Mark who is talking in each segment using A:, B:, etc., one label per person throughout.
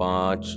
A: 5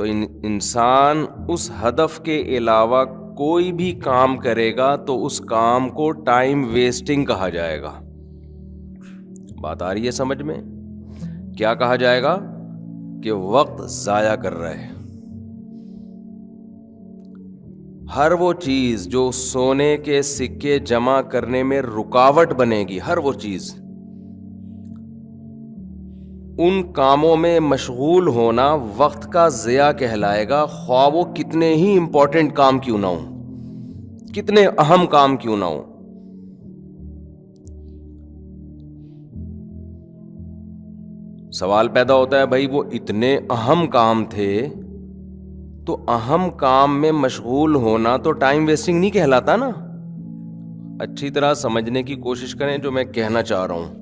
A: تو انسان اس ہدف کے علاوہ کوئی بھی کام کرے گا تو اس کام کو ٹائم ویسٹنگ کہا جائے گا. بات آ رہی ہے سمجھ میں؟ کیا کہا جائے گا؟ کہ وقت ضائع کر رہا ہے. ہر وہ چیز جو سونے کے سکے جمع کرنے میں رکاوٹ بنے گی، ہر وہ چیز، ان کاموں میں مشغول ہونا وقت کا ضیاع کہلائے گا، خواہ وہ کتنے ہی امپورٹنٹ کام کیوں نہ ہوں، کتنے اہم کام کیوں نہ ہوں. سوال پیدا ہوتا ہے بھائی وہ اتنے اہم کام تھے تو اہم کام میں مشغول ہونا تو ٹائم ویسٹنگ نہیں کہلاتا نا. اچھی طرح سمجھنے کی کوشش کریں جو میں کہنا چاہ رہا ہوں.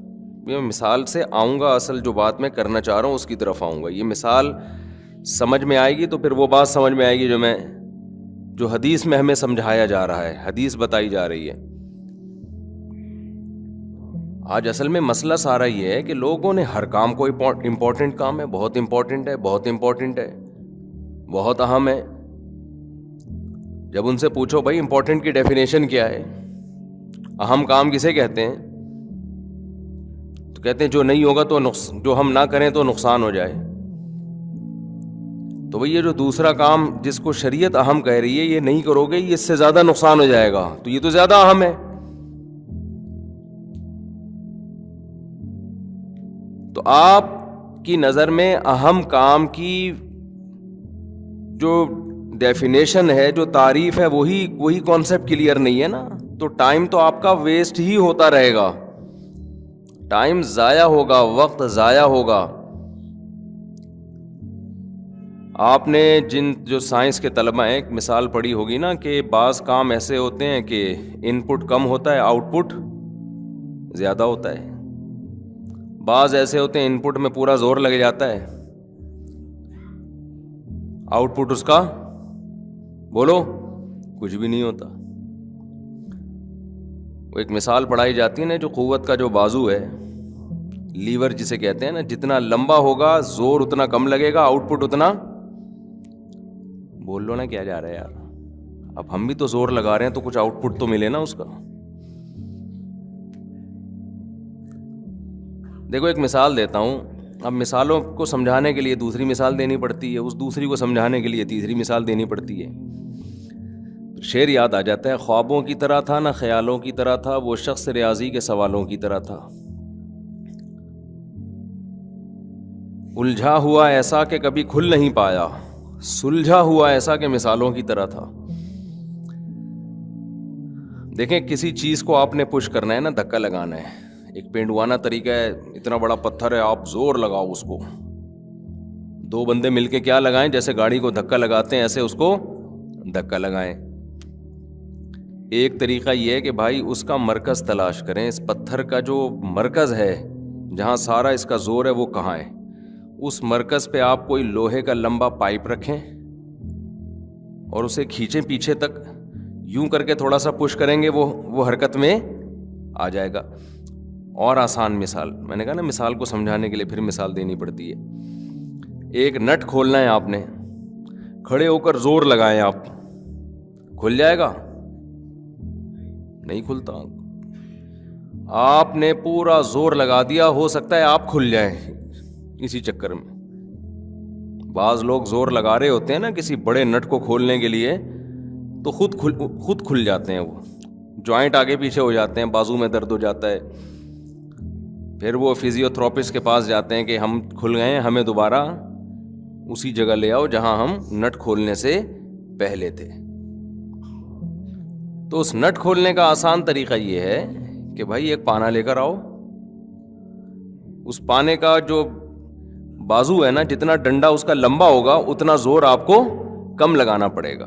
A: میں مثال سے آؤں گا، اصل جو بات میں کرنا چاہ رہا ہوں اس کی طرف آؤں گا. یہ مثال سمجھ میں آئے گی تو پھر وہ بات سمجھ میں آئے گی جو حدیث میں ہمیں سمجھایا جا رہا ہے، حدیث بتائی جا رہی ہے. آج اصل میں مسئلہ سارا یہ ہے کہ لوگوں نے ہر کام کو امپورٹنٹ کام ہے، بہت امپورٹنٹ ہے، بہت امپورٹنٹ ہے، بہت اہم ہے. جب ان سے پوچھو بھائی امپورٹنٹ کی ڈیفینیشن کیا ہے، اہم کام کسے کہتے ہیں، تو کہتے ہیں جو نہیں ہوگا تو جو ہم نہ کریں تو نقصان ہو جائے. تو بھئی یہ جو دوسرا کام جس کو شریعت اہم کہہ رہی ہے یہ نہیں کرو گے، یہ اس سے زیادہ نقصان ہو جائے گا، تو یہ تو زیادہ اہم ہے. تو آپ کی نظر میں اہم کام کی جو ڈیفینیشن ہے، جو تعریف ہے، وہی کانسیپٹ کلیئر نہیں ہے نا. تو ٹائم تو آپ کا ویسٹ ہی ہوتا رہے گا، ٹائم ضائع ہوگا، وقت ضائع ہوگا. آپ نے جو سائنس کے طلبہ ہیں ایک مثال پڑھی ہوگی نا کہ بعض کام ایسے ہوتے ہیں کہ ان پٹ کم ہوتا ہے، آؤٹ پٹ زیادہ ہوتا ہے. بعض ایسے ہوتے ہیں ان پٹ میں پورا زور لگ جاتا ہے، آؤٹ پٹ اس کا بولو کچھ بھی نہیں ہوتا. وہ ایک مثال پڑھائی جاتی ہے نا، جو قوت کا جو بازو ہے، لیور جسے کہتے ہیں نا، جتنا لمبا ہوگا زور اتنا کم لگے گا، آؤٹ پٹ اتنا. بول لو نا کیا جا رہا ہے یار، اب ہم بھی تو زور لگا رہے ہیں تو کچھ آؤٹ پٹ تو ملے نا اس کا. دیکھو ایک مثال دیتا ہوں، اب مثالوں کو سمجھانے کے لیے دوسری مثال دینی پڑتی ہے، اس دوسری کو سمجھانے کے لیے تیسری مثال دینی پڑتی ہے. شعر یاد آ جاتا ہے، خوابوں کی طرح تھا نہ خیالوں کی طرح تھا، وہ شخص ریاضی کے سوالوں کی طرح تھا. الجھا ہوا ایسا کہ کبھی کھل نہیں پایا، سلجھا ہوا ایسا کہ مثالوں کی طرح تھا. دیکھیں کسی چیز کو آپ نے پش کرنا ہے نا، دھکا لگانا ہے. ایک پینڈوانہ طریقہ ہے، اتنا بڑا پتھر ہے، آپ زور لگاؤ اس کو. دو بندے مل کے کیا لگائیں، جیسے گاڑی کو دھکا لگاتے ہیں ایسے اس کو دھکا لگائیں. ایک طریقہ یہ ہے کہ بھائی اس کا مرکز تلاش کریں، اس پتھر کا جو مرکز ہے جہاں سارا اس کا زور ہے وہ کہاں ہے. اس مرکز پہ آپ کوئی لوہے کا لمبا پائپ رکھیں اور اسے کھینچیں پیچھے تک، یوں کر کے تھوڑا سا پش کریں گے وہ حرکت میں آ جائے گا. اور آسان مثال، میں نے کہا نا مثال کو سمجھانے کے لیے پھر مثال دینی پڑتی ہے. ایک نٹ کھولنا ہے آپ نے، کھڑے ہو کر زور لگائیں آپ، کھل جائے گا؟ نہیں کھلتا. آپ نے پورا زور لگا دیا، ہو سکتا ہے آپ کھل جائیں اسی چکر میں. بعض لوگ زور لگا رہے ہوتے ہیں نا کسی بڑے نٹ کو کھولنے کے لیے تو خود کھل جاتے ہیں، وہ جوائنٹ آگے پیچھے ہو جاتے ہیں، بازو میں درد ہو جاتا ہے. پھر وہ فزیو تھراپسٹ کے پاس جاتے ہیں کہ ہم کھل گئے ہیں، ہمیں دوبارہ اسی جگہ لے آؤ جہاں ہم نٹ کھولنے سے پہلے تھے. تو اس نٹ کھولنے کا آسان طریقہ یہ ہے کہ بھائی ایک پانا لے کر آؤ، اس پانے کا جو بازو ہے نا، جتنا ڈنڈا اس کا لمبا ہوگا اتنا زور آپ کو کم لگانا پڑے گا.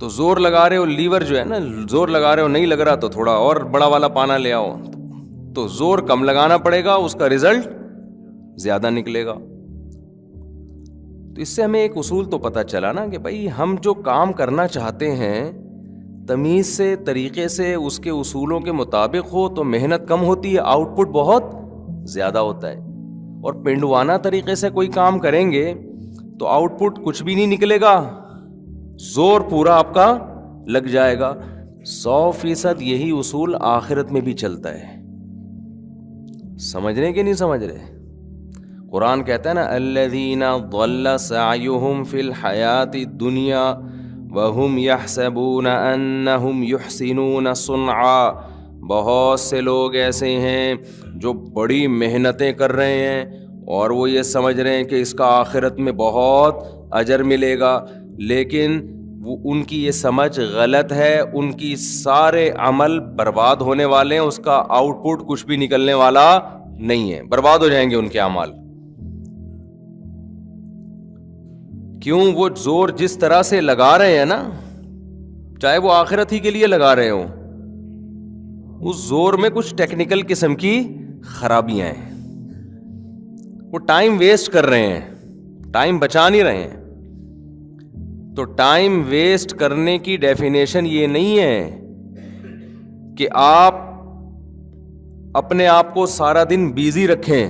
A: تو زور لگا رہے ہو، لیور جو ہے نا زور لگا رہے ہو، نہیں لگ رہا تو تھوڑا اور بڑا والا پانا لے آؤ، تو زور کم لگانا پڑے گا، اس کا رزلٹ زیادہ نکلے گا. تو اس سے ہمیں ایک اصول تو پتہ چلا نا کہ بھائی ہم جو کام کرنا چاہتے ہیں تمیز سے، طریقے سے، اس کے اصولوں کے مطابق ہو تو محنت کم ہوتی ہے، آؤٹ پٹ بہت زیادہ ہوتا ہے. اور پنڈوانہ طریقے سے کوئی کام کریں گے تو آؤٹ پٹ کچھ بھی نہیں نکلے گا, زور پورا آپ کا لگ جائے گا. 100% یہی اصول آخرت میں بھی چلتا ہے. سمجھ رہے کہ نہیں سمجھ رہے؟ قرآن کہتا ہے نا الذین ضل سعیہم فی الحیات الدنیا وہم یحسبون انہم یحسنون صنعا. بہت سے لوگ ایسے ہیں جو بڑی محنتیں کر رہے ہیں اور وہ یہ سمجھ رہے ہیں کہ اس کا آخرت میں بہت اجر ملے گا, لیکن وہ ان کی یہ سمجھ غلط ہے. ان کی سارے عمل برباد ہونے والے ہیں, اس کا آؤٹ پٹ کچھ بھی نکلنے والا نہیں ہے, برباد ہو جائیں گے ان کے اعمال. کیوں؟ وہ زور جس طرح سے لگا رہے ہیں نا, چاہے وہ آخرت ہی کے لیے لگا رہے ہوں, اس زور میں کچھ ٹیکنیکل قسم کی خرابیاں ہیں. وہ ٹائم ویسٹ کر رہے ہیں, ٹائم بچا نہیں رہے ہیں. تو ٹائم ویسٹ کرنے کی ڈیفینیشن یہ نہیں ہے کہ آپ اپنے آپ کو سارا دن بیزی رکھیں,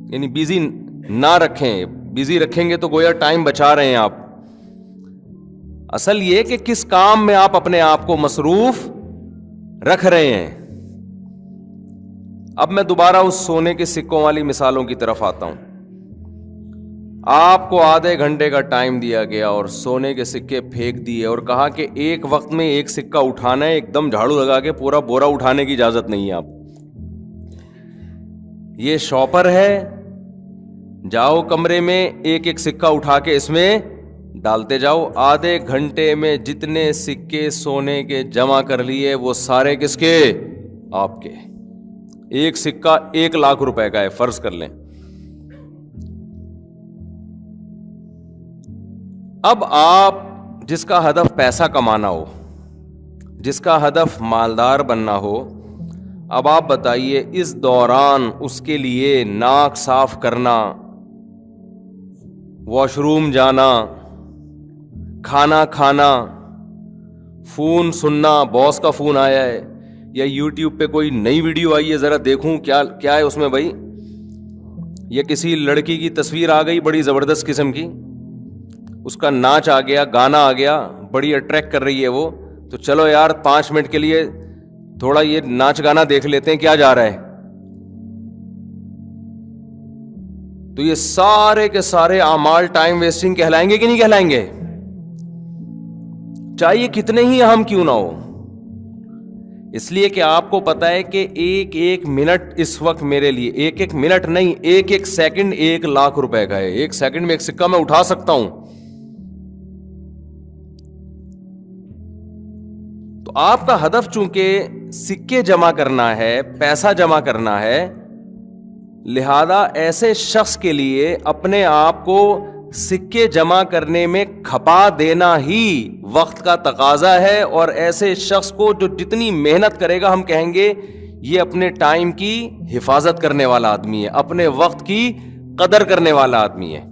A: یعنی بیزی نہ رکھیں. بیزی رکھیں گے تو گویا ٹائم بچا رہے ہیں آپ. اصل یہ کہ کس کام میں آپ اپنے آپ کو مصروف رکھ رہے ہیں. اب میں دوبارہ اس سونے کے سکوں والی مثالوں کی طرف آتا ہوں. آپ کو آدھے گھنٹے کا ٹائم دیا گیا اور سونے کے سکے پھینک دیے اور کہا کہ ایک وقت میں ایک سکہ اٹھانا ہے, ایک دم جھاڑو لگا کے پورا بورا اٹھانے کی اجازت نہیں ہے. آپ یہ شاپر ہے, جاؤ کمرے میں ایک ایک سکہ اٹھا کے اس میں ڈالتے جاؤ. آدھے گھنٹے میں جتنے سکے سونے کے جمع کر لیے وہ سارے کس کے؟ آپ کے. ایک سکہ 1 لاکھ روپے کا ہے, فرض کر لیں. اب آپ جس کا ہدف پیسہ کمانا ہو, جس کا ہدف مالدار بننا ہو, اب آپ بتائیے اس دوران اس کے لیے ناک صاف کرنا, واش روم جانا, کھانا کھانا, فون سننا, باس کا فون آیا ہے یا یوٹیوب پہ کوئی نئی ویڈیو آئی ہے ذرا دیکھوں کیا ہے اس میں بھائی, یا کسی لڑکی کی تصویر آ گئی بڑی زبردست قسم کی, اس کا ناچ آ گیا, گانا آ گیا, بڑی اٹریکٹ کر رہی ہے وہ, تو چلو یار 5 منٹ کے لیے تھوڑا یہ ناچ گانا دیکھ لیتے ہیں کیا جا رہا ہے. تو یہ سارے کے سارے اعمال ٹائم ویسٹنگ کہلائیں گے کہ نہیں کہلائیں گے؟ چاہیے کتنے ہی اہم کیوں نہ ہو. اس لیے کہ آپ کو پتا ہے کہ ایک ایک منٹ اس وقت میرے لیے, ایک ایک منٹ نہیں, ایک ایک سیکنڈ 1 لاکھ روپے کا ہے. 1 سیکنڈ میں ایک سکہ میں اٹھا سکتا ہوں. تو آپ کا ہدف چونکہ سکے جمع کرنا ہے, پیسہ جمع کرنا ہے, لہذا ایسے شخص کے لیے اپنے آپ کو سکے جمع کرنے میں کھپا دینا ہی وقت کا تقاضا ہے. اور ایسے شخص کو جو جتنی محنت کرے گا ہم کہیں گے یہ اپنے ٹائم کی حفاظت کرنے والا آدمی ہے, اپنے وقت کی قدر کرنے والا آدمی ہے.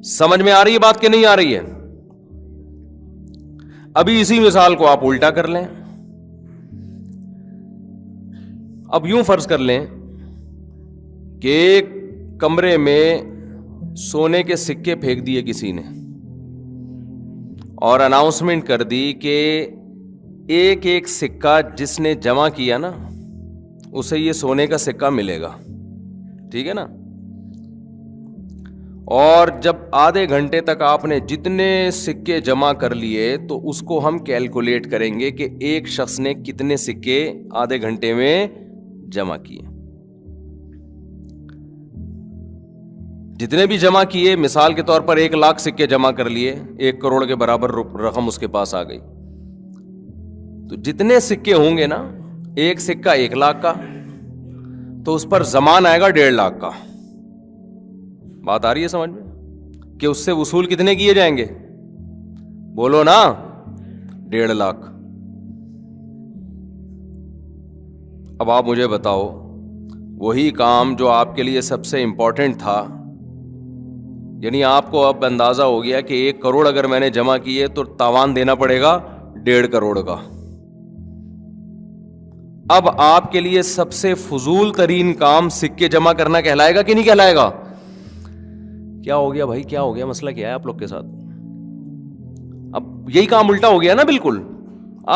A: سمجھ میں آ رہی ہے بات کہ نہیں آ رہی ہے؟ ابھی اسی مثال کو آپ الٹا کر لیں. اب یوں فرض کر لیں کہ ایک کمرے میں سونے کے سکے پھینک دیے کسی نے اور اناؤنسمنٹ کر دی کہ ایک ایک سکہ جس نے جمع کیا نا اسے یہ سونے کا سکہ ملے گا. ٹھیک ہے نا؟ اور جب آدھے گھنٹے تک آپ نے جتنے سکے جمع کر لیے تو اس کو ہم کیلکولیٹ کریں گے کہ ایک شخص نے کتنے سکے آدھے گھنٹے میں جمع کیے. جتنے بھی جمع کیے, مثال کے طور پر 1 لاکھ سکے جمع کر لیے, 1 کروڑ کے برابر رقم اس کے پاس آ گئی. تو جتنے سکے ہوں گے نا, ایک سکہ 1 لاکھ کا, تو اس پر زمان آئے گا 1.5 لاکھ کا. بات آ رہی ہے سمجھ میں کہ اس سے وصول کتنے کیے جائیں گے؟ بولو نا, 1.5 لاکھ. اب آپ مجھے بتاؤ, وہی کام جو آپ کے لیے سب سے امپورٹنٹ تھا, یعنی آپ کو اب اندازہ ہو گیا کہ 1 کروڑ اگر میں نے جمع کیے تو تاوان دینا پڑے گا 1.5 کروڑ کا. اب آپ کے لیے سب سے فضول ترین کام سکے جمع کرنا کہلائے گا کہ نہیں کہلائے گا؟ کیا ہو گیا بھائی، کیا ہو گیا؟ مسئلہ کیا ہے آپ لوگ کے ساتھ؟ اب یہی کام الٹا ہو گیا نا بالکل.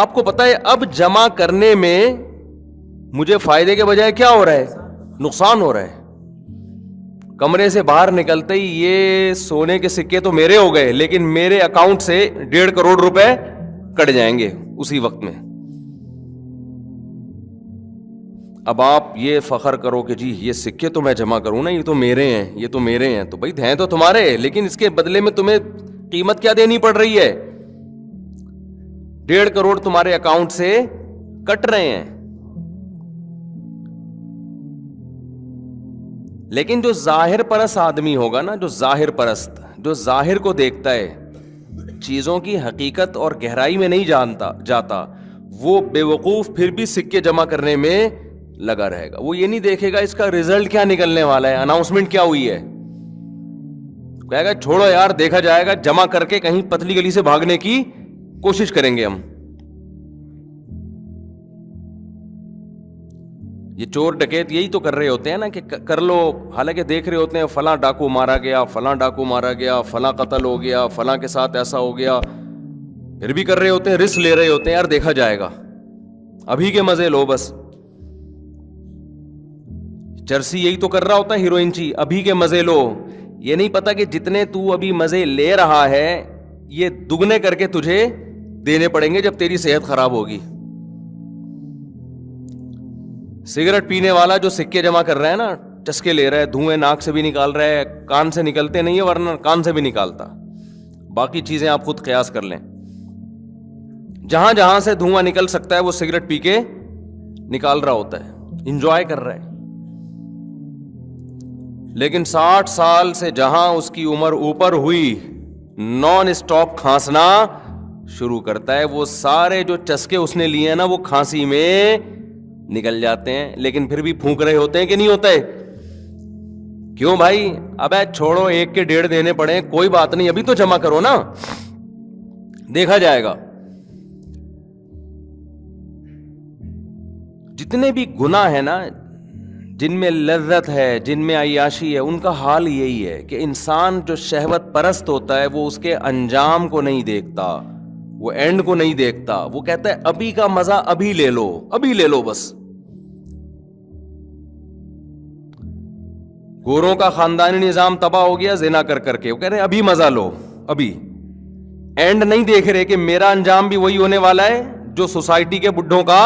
A: آپ کو پتا ہے اب جمع کرنے میں مجھے فائدے کے بجائے کیا ہو رہا ہے؟ نقصان ہو رہا ہے. کمرے سے باہر نکلتے ہی یہ سونے کے سکے تو میرے ہو گئے، لیکن میرے اکاؤنٹ سے 1.5 کروڑ روپے کٹ جائیں گے اسی وقت میں. اب آپ یہ فخر کرو کہ جی یہ سکے تو میں جمع کروں نا، یہ تو میرے ہیں، یہ تو میرے ہیں. تو بھائی ہیں تو تمہارے، لیکن اس کے بدلے میں تمہیں قیمت کیا دینی پڑ رہی ہے؟ 1.5 کروڑ تمہارے اکاؤنٹ سے کٹ رہے ہیں. لیکن جو ظاہر پرست آدمی ہوگا نا، جو ظاہر پرست، جو ظاہر کو دیکھتا ہے، چیزوں کی حقیقت اور گہرائی میں نہیں جاتا، وہ بے وقوف پھر بھی سکے جمع کرنے میں لگا رہے گا. وہ یہ نہیں دیکھے گا اس کا رزلٹ کیا نکلنے والا ہے، اناؤنسمنٹ کیا ہوئی ہے. کہے گا چھوڑو یار دیکھا جائے گا، جمع کر کے کہیں پتلی گلی سے بھاگنے کی کوشش کریں گے ہم. یہ چور ڈکیت یہی تو کر رہے ہوتے ہیں نا کہ کر لو، حالانکہ دیکھ رہے ہوتے ہیں فلاں ڈاکو مارا گیا، فلاں ڈاکو مارا گیا، فلاں قتل ہو گیا، فلاں کے ساتھ ایسا ہو گیا، پھر بھی کر رہے ہوتے ہیں، رسک لے رہے ہوتے ہیں یار دیکھا جائے گا، ابھی کے مزے لو بس. چرسی یہی تو کر رہا ہوتا ہے، ہیروئن چی، ابھی کے مزے لو. یہ نہیں پتا کہ جتنے تو ابھی مزے لے رہا ہے یہ دگنے کر کے تجھے دینے پڑیں گے جب تیری صحت خراب ہوگی. سگریٹ پینے والا جو سکے جمع کر رہا ہے نا، چسکے لے رہا ہے، دھوئیں ناک سے بھی نکال رہا ہے، کان سے نکلتے نہیں ہے ورنہ کان سے بھی نکالتا. باقی چیزیں آپ خود قیاس کر لیں، جہاں جہاں سے دھواں نکل سکتا ہے وہ سگریٹ پی کے نکال رہا ہوتا ہے، انجوائے کر رہا ہے. لیکن 60 سال سے جہاں اس کی عمر اوپر ہوئی، نان اسٹاپ کھانسنا شروع کرتا ہے. وہ سارے جو چسکے اس نے لیے ہیں نا وہ کھانسی میں نکل جاتے ہیں، لیکن پھر بھی پھونک رہے ہوتے ہیں کہ نہیں ہوتے؟ کیوں بھائی؟ ابے چھوڑو، 1 کے 1.5 دینے پڑے، کوئی بات نہیں، ابھی تو جمع کرو نا، دیکھا جائے گا. جتنے بھی گناہ ہیں نا، جن میں لذت ہے، جن میں عیاشی ہے، ان کا حال یہی ہے کہ انسان جو شہوت پرست ہوتا ہے وہ اس کے انجام کو نہیں دیکھتا، وہ اینڈ کو نہیں دیکھتا. وہ کہتا ہے ابھی کا مزہ ابھی لے لو، ابھی لے لو بس. گوروں کا خاندانی نظام تباہ ہو گیا زنا کر کر کے، وہ کہہ رہے ہیں ابھی مزہ لو، ابھی. اینڈ نہیں دیکھ رہے کہ میرا انجام بھی وہی ہونے والا ہے جو سوسائٹی کے بڈھوں کا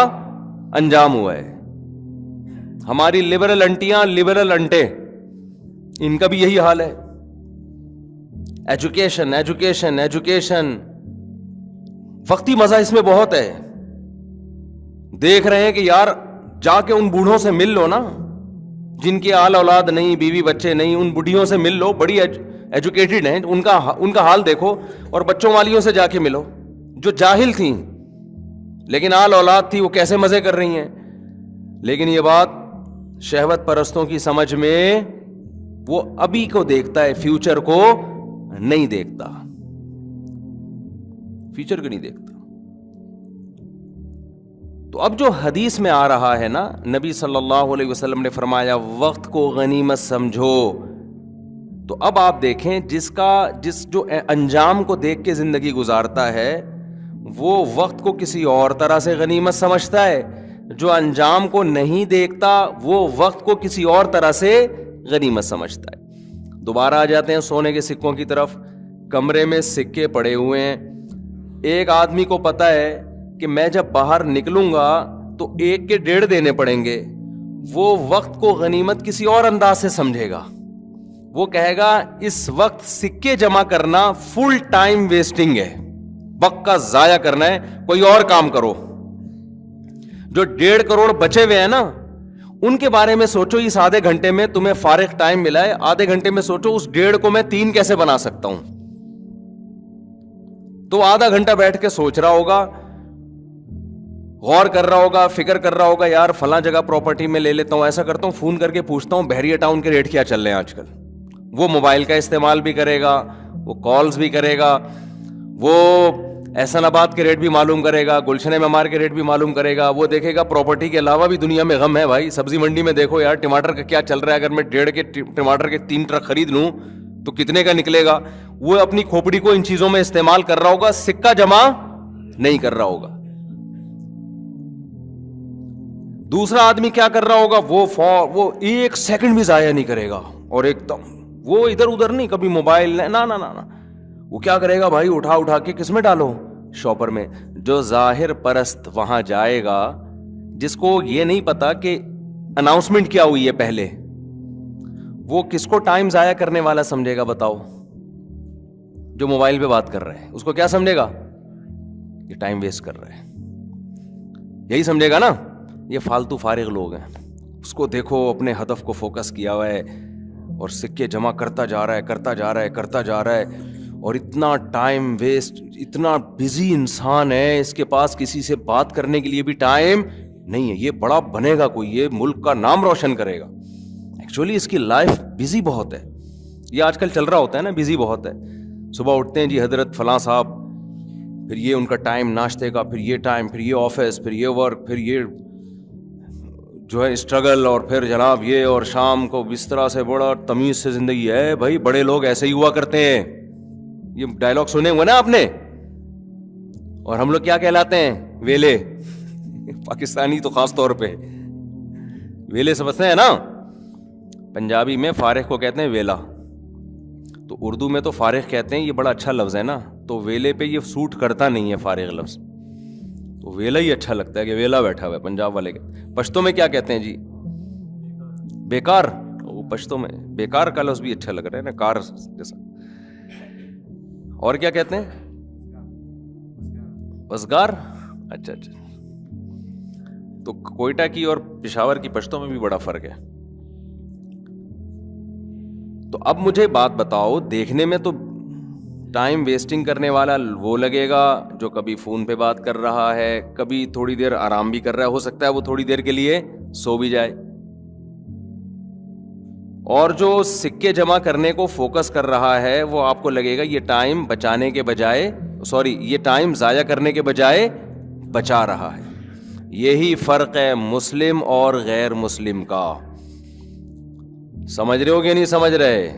A: انجام ہوا ہے. ہماری لبرل انٹیاں، لبرل انٹے، ان کا بھی یہی حال ہے. ایجوکیشن ایجوکیشن ایجوکیشن، وقتی مزہ اس میں بہت ہے. دیکھ رہے ہیں کہ یار جا کے ان بوڑھوں سے مل لو نا جن کی آل اولاد نہیں، بیوی بچے نہیں، ان بڈھیوں سے مل لو، بڑی ایجوکیٹڈ ہیں، ان کا حال دیکھو. اور بچوں والیوں سے جا کے ملو جو جاہل تھیں لیکن آل اولاد تھی، وہ کیسے مزے کر رہی ہیں. لیکن یہ بات شہوت پرستوں کی سمجھ میں، وہ ابھی کو دیکھتا ہے، فیوچر کو نہیں دیکھتا، فیوچر کو نہیں دیکھتا. تو اب جو حدیث میں آ رہا ہے نا، نبی صلی اللہ علیہ وسلم نے فرمایا وقت کو غنیمت سمجھو. تو اب آپ دیکھیں جس جو انجام کو دیکھ کے زندگی گزارتا ہے وہ وقت کو کسی اور طرح سے غنیمت سمجھتا ہے، جو انجام کو نہیں دیکھتا وہ وقت کو کسی اور طرح سے غنیمت سمجھتا ہے. دوبارہ آ جاتے ہیں سونے کے سکوں کی طرف. کمرے میں سکے پڑے ہوئے ہیں، ایک آدمی کو پتا ہے کہ میں جب باہر نکلوں گا تو 1 کے 1.5 دینے پڑیں گے. وہ وقت کو غنیمت کسی اور انداز سے سمجھے گا. وہ کہے گا اس وقت سکے جمع کرنا فل ٹائم ویسٹنگ ہے، وقت کا ضائع کرنا ہے، کوئی اور کام کرو. جو 1.5 کروڑ بچے ہوئے ہیں نا ان کے بارے میں سوچو. اس آدھے گھنٹے میں تمہیں فارغ ٹائم ملا ہے، آدھے گھنٹے میں سوچو اس 1.5 کو میں 3 کیسے بنا سکتا ہوں. تو آدھا گھنٹہ بیٹھ کے سوچ رہا ہوگا، غور کر رہا ہوگا، فکر کر رہا ہوگا، یار فلاں جگہ پراپرٹی میں لے لیتا ہوں، ایسا کرتا ہوں، فون کر کے پوچھتا ہوں بحریہ ٹاؤن کے ریٹ کیا چل رہے ہیں آج کل. وہ موبائل کا استعمال بھی کرے گا، وہ کالز بھی کرے گا، وہ احسن آباد کے ریٹ بھی معلوم کرے گا, گلشن معمار کے ریٹ بھی معلوم کرے گا, وہ دیکھے گا پراپرٹی کے علاوہ بھی دنیا میں غم ہے بھائی. سبزی منڈی میں دیکھو یار ٹماٹر کا کیا چل رہا ہے, اگر میں 1.5 کے ٹماٹر کے 3 ٹرک خرید لوں تو کتنے کا نکلے گا. وہ اپنی کھوپڑی کو ان چیزوں میں استعمال کر رہا ہوگا, سکہ جمع نہیں کر رہا ہوگا. دوسرا آدمی کیا کر رہا ہوگا, وہ 1 سیکنڈ بھی ضائع نہیں کرے گا, اور ایک دم وہ ادھر ادھر نہیں, کبھی موبائل نہ, وہ کیا کرے گا بھائی, اٹھا کے کس میں ڈالو, شاپر میں. جو ظاہر پرست وہاں جائے گا, جس کو یہ نہیں پتا کہ اناؤنسمنٹ کیا ہوئی ہے پہلے, وہ کس کو ٹائم ضائع کرنے والا سمجھے گا بتاؤ؟ جو موبائل پہ بات کر رہے ہیں اس کو کیا سمجھے گا؟ یہ ٹائم ویسٹ کر رہے ہیں, یہی سمجھے گا نا. یہ فالتو فارغ لوگ ہیں. اس کو دیکھو اپنے ہدف کو فوکس کیا ہوا ہے اور سکے جمع کرتا جا رہا ہے, اور اتنا ٹائم ویسٹ, اتنا بزی انسان ہے, اس کے پاس کسی سے بات کرنے کے لیے بھی ٹائم نہیں ہے. یہ بڑا بنے گا کوئی, یہ ملک کا نام روشن کرے گا. ایکچولی اس کی لائف بزی بہت ہے. یہ آج کل چل رہا ہوتا ہے نا, بزی بہت ہے. صبح اٹھتے ہیں جی حضرت فلاں صاحب, پھر یہ ان کا ٹائم ناشتے کا, پھر یہ ٹائم, پھر یہ آفس, پھر یہ ورک, پھر یہ جو ہے اسٹرگل, اور پھر جناب یہ, اور شام کو بستر سے بڑا تمیز سے زندگی ہے. بھائی بڑے لوگ ایسے ہی ہوا کرتے ہیں. یہ ڈائلاگ سنے ہوئے نا آپ نے. اور ہم لوگ کیا کہلاتے ہیں؟ ویلے. پاکستانی تو خاص طور پہ ویلے سمجھتے ہیں نا. پنجابی میں فارغ کو کہتے ہیں ویلا, تو اردو میں تو فارغ کہتے ہیں. یہ بڑا اچھا لفظ ہے نا, تو ویلے پہ یہ سوٹ کرتا نہیں ہے فارغ لفظ, تو ویلا ہی اچھا لگتا ہے کہ ویلا بیٹھا ہوا ہے. پنجاب والے کے پشتوں میں کیا کہتے ہیں جی؟ بیکار. وہ پشتوں میں بیکار کا لفظ بھی اچھا لگ رہا ہے نا, کار جیسا. اور کیا کہتے ہیں؟ وزگار. اچھا. تو کوئٹہ کی اور پشاور کی پشتوں میں بھی بڑا فرق ہے. تو اب مجھے بات بتاؤ, دیکھنے میں تو ٹائم ویسٹنگ کرنے والا وہ لگے گا جو کبھی فون پہ بات کر رہا ہے, کبھی تھوڑی دیر آرام بھی کر رہا ہے, ہو سکتا ہے وہ تھوڑی دیر کے لیے سو بھی جائے. اور جو سکے جمع کرنے کو فوکس کر رہا ہے وہ آپ کو لگے گا یہ ٹائم بچانے کے بجائے, یہ ٹائم ضائع کرنے کے بجائے بچا رہا ہے. یہی فرق ہے مسلم اور غیر مسلم کا. سمجھ رہے ہو کہ نہیں سمجھ رہے؟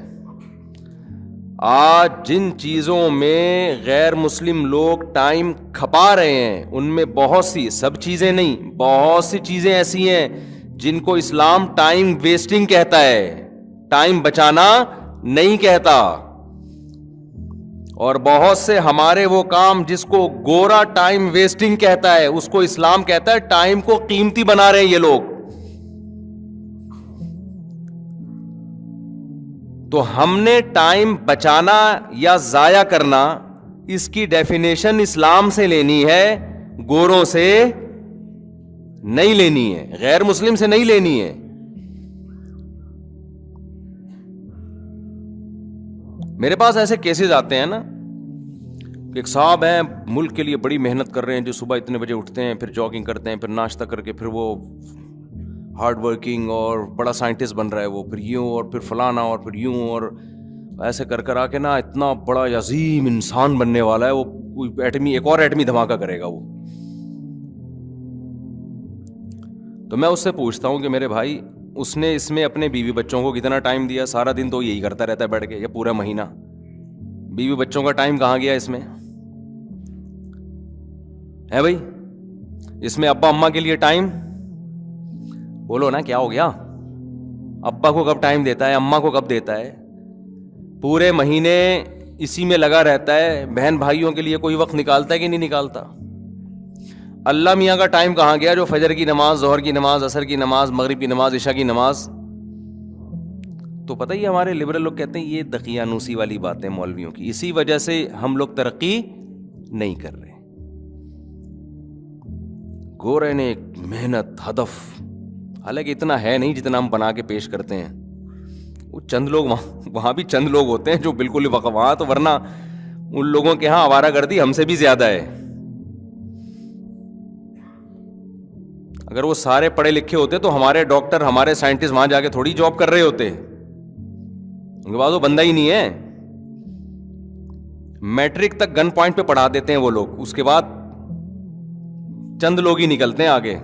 A: آج جن چیزوں میں غیر مسلم لوگ ٹائم کھپا رہے ہیں ان میں بہت سی, سب چیزیں نہیں, بہت سی چیزیں ایسی ہیں جن کو اسلام ٹائم ویسٹنگ کہتا ہے, ٹائم بچانا نہیں کہتا. اور بہت سے ہمارے وہ کام جس کو گورا ٹائم ویسٹنگ کہتا ہے اس کو اسلام کہتا ہے ٹائم کو قیمتی بنا رہے ہیں یہ لوگ. تو ہم نے ٹائم بچانا یا ضائع کرنا, اس کی ڈیفینیشن اسلام سے لینی ہے, گوروں سے نہیں لینی ہے, غیر مسلم سے نہیں لینی ہے. میرے پاس ایسے کیسز آتے ہیں نا, ایک صاحب ہیں ملک کے لیے بڑی محنت کر رہے ہیں, جو صبح اتنے بجے اٹھتے ہیں, پھر جاگنگ کرتے ہیں, پھر ناشتہ کر کے پھر وہ ہارڈ ورکنگ اور بڑا سائنٹسٹ بن رہا ہے وہ, پھر یوں اور پھر فلانا اور پھر یوں, اور ایسے کر آ کے نا اتنا بڑا عظیم انسان بننے والا ہے وہ. کوئی ایک اور ایٹمی دھماکہ کرے گا وہ. تو میں اس سے پوچھتا ہوں کہ میرے بھائی اس نے اس میں اپنے بیوی بچوں کو کتنا ٹائم دیا؟ سارا دن تو یہی کرتا رہتا ہے بیٹھ کے, یا پورا مہینہ. بیوی بچوں کا ٹائم کہاں گیا اس میں ہے بھائی؟ اس میں ابا اماں کے لیے ٹائم, بولو نا کیا ہو گیا؟ ابا کو کب ٹائم دیتا ہے, اماں کو کب دیتا ہے؟ پورے مہینے اسی میں لگا رہتا ہے. بہن بھائیوں کے لیے کوئی وقت نکالتا ہے کہ نہیں نکالتا؟ اللہ میاں کا ٹائم کہاں گیا جو فجر کی نماز, ظہر کی نماز, عصر کی نماز, مغرب کی نماز, عشاء کی نماز. تو پتہ ہی ہمارے لبرل لوگ کہتے ہیں یہ دقیانوسی والی باتیں مولویوں کی, اسی وجہ سے ہم لوگ ترقی نہیں کر رہے. گورے نے ایک محنت, ہدف, حالانکہ اتنا ہے نہیں جتنا ہم بنا کے پیش کرتے ہیں. وہ چند لوگ وہاں بھی چند لوگ ہوتے ہیں جو بالکل وہاں, تو ورنہ ان لوگوں کے ہاں آوارہ گردی ہم سے بھی زیادہ ہے. اگر وہ سارے پڑھے لکھے ہوتے تو ہمارے ڈاکٹر, ہمارے سائنٹسٹ وہاں جا کے تھوڑی جاب کر رہے ہوتے. ان کے پاس وہ بندہ ہی نہیں ہے. میٹرک تک گن پوائنٹ پہ پڑھا دیتے ہیں وہ لوگ, اس کے بعد چند لوگ ہی نکلتے ہیں آگے.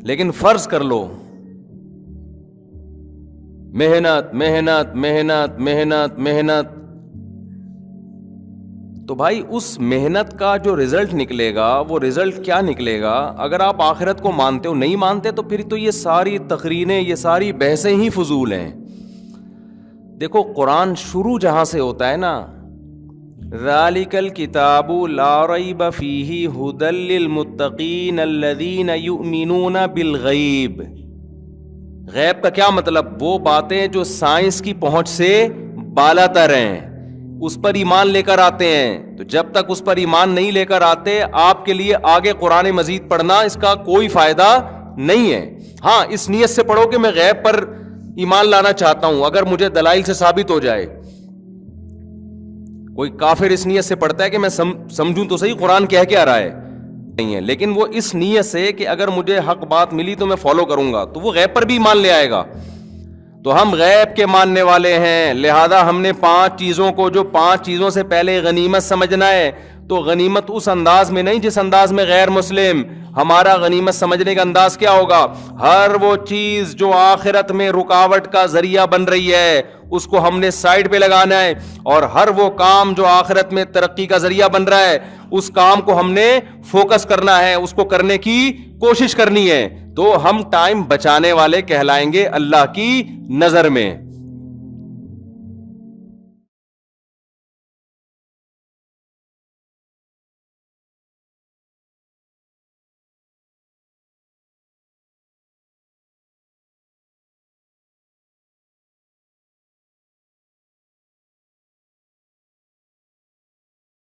A: لیکن فرض کر لو محنت محنت محنت محنت محنت, تو بھائی اس محنت کا جو رزلٹ نکلے گا وہ رزلٹ کیا نکلے گا؟ اگر آپ آخرت کو مانتے ہو, نہیں مانتے تو پھر تو یہ ساری تقریریں, یہ ساری بحثیں ہی فضول ہیں. دیکھو قرآن شروع جہاں سے ہوتا ہے نا, ذالک الکتاب لا ریب فیہ ھدی للمتقین الذین یؤمنون بالغیب. غیب کا کیا مطلب؟ وہ باتیں جو سائنس کی پہنچ سے بالا تر ہیں, اس پر ایمان لے کر آتے ہیں. تو جب تک اس پر ایمان نہیں لے کر آتے, آپ کے لیے آگے قرآن مجید پڑھنا اس کا کوئی فائدہ نہیں ہے. ہاں اس نیت سے پڑھو کہ میں غیب پر ایمان لانا چاہتا ہوں, اگر مجھے دلائل سے ثابت ہو جائے. کوئی کافر اس نیت سے پڑھتا ہے کہ میں سمجھوں تو صحیح قرآن کہہ کے آ رہا ہے, نہیں ہے, لیکن وہ اس نیت سے کہ اگر مجھے حق بات ملی تو میں فالو کروں گا, تو وہ غیب پر بھی ایمان لے آئے گا. تو ہم غیب کے ماننے والے ہیں, لہذا ہم نے 5 چیزوں کو, جو 5 چیزوں سے پہلے غنیمت سمجھنا ہے, تو غنیمت اس انداز میں نہیں جس انداز میں غیر مسلم. ہمارا غنیمت سمجھنے کا انداز کیا ہوگا؟ ہر وہ چیز جو آخرت میں رکاوٹ کا ذریعہ بن رہی ہے اس کو ہم نے سائڈ پہ لگانا ہے, اور ہر وہ کام جو آخرت میں ترقی کا ذریعہ بن رہا ہے اس کام کو ہم نے فوکس کرنا ہے, اس کو کرنے کی کوشش کرنی ہے. تو ہم ٹائم بچانے والے کہلائیں گے اللہ کی نظر میں.